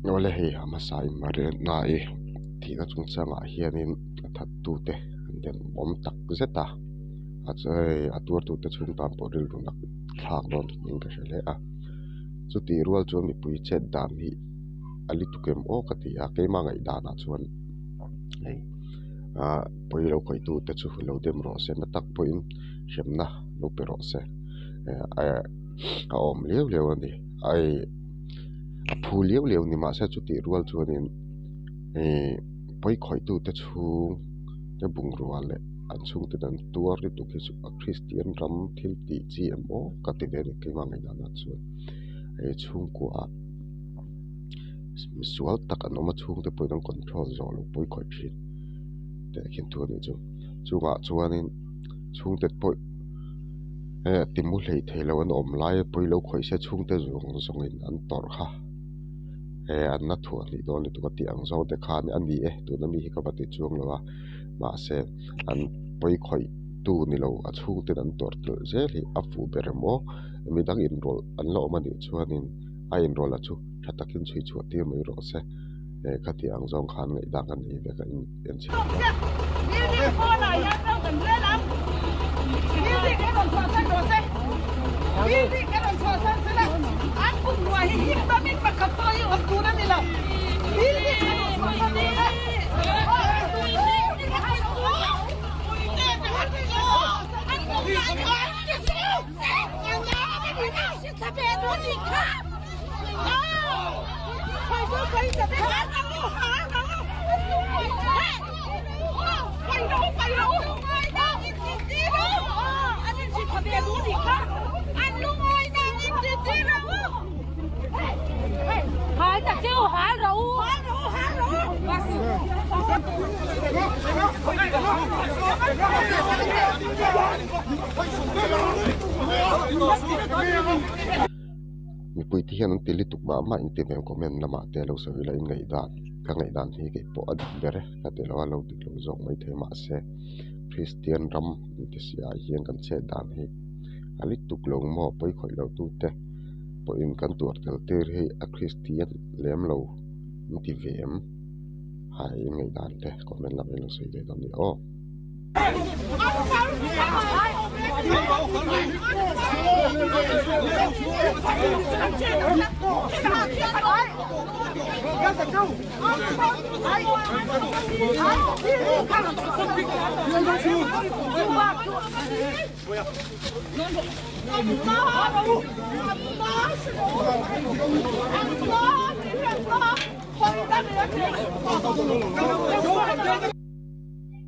ngồi lê hi mà sai mà riêng nãy thì nó chúng sang ngại hiền nên thật tu te nên bom tắc rất ta chơi tua tu te chúng ta bỏ đi luôn nè thang đòn những cái này à số tiền ruột cho Mipui Chetdan hi ali tu kem o cái thì cái mà ngày đàn chuan này bây lâu coi tu te chu lâu dem rõ sẽ nó tắc point xem na lâu bê rõ sẽ om liêu liêu anh đi phù liêu liêu ni mà sẽ chút tiền ruột cho nên bây coi tu te chu te bung ruột lệ anh chung te dan tua ri tu ke chu Christian ram thil ti chi emo ka ti de ke ma ngai dan chu chung kwa sual tak an oma chung te poi dang control zo lo poi khoi phin te khin tu ni chu chunga chuanin chung te poi timu hlei thelo an om lai poi lo khoi se chung te zong zongin an tor kha an na thua li don tu ka ti ang zo te khan an ni tu na mi hi ka ba ti chung lo wa ma se an poi khoi tu ni lo a chung te an tor tel je li a fu beremo mi dang in rol an lo ma ni chuanin a in rol a chu thatakin chui chu ti mai ro se ka ti ang zong khan ngai dang an ni ve ka in chi ni ko na ya dang kan le lam ni ke don sa sa do se ni ke don sa sa se la an ku wa hi hi ta min pa ka to yu tu na ni la ni ke don sa sa do se Mipui ti hian an tili tuk ma ma in ti mem comment lama te lo so ila in ngai dan hi ke po ad bere ka te lo lo dik lo zong mai the ma se Christian ram ti sia hian kan Chetdan hi ali tuk lo mo poi khoi lo tu te po in kan tur tel ter hi a Christian lem lo ti vem hai ngai dan te comment lama lo so ila dan ni o Hãy subscribe cho kênh Ghiền Mì Gõ để không bỏ lỡ những video hấp dẫn.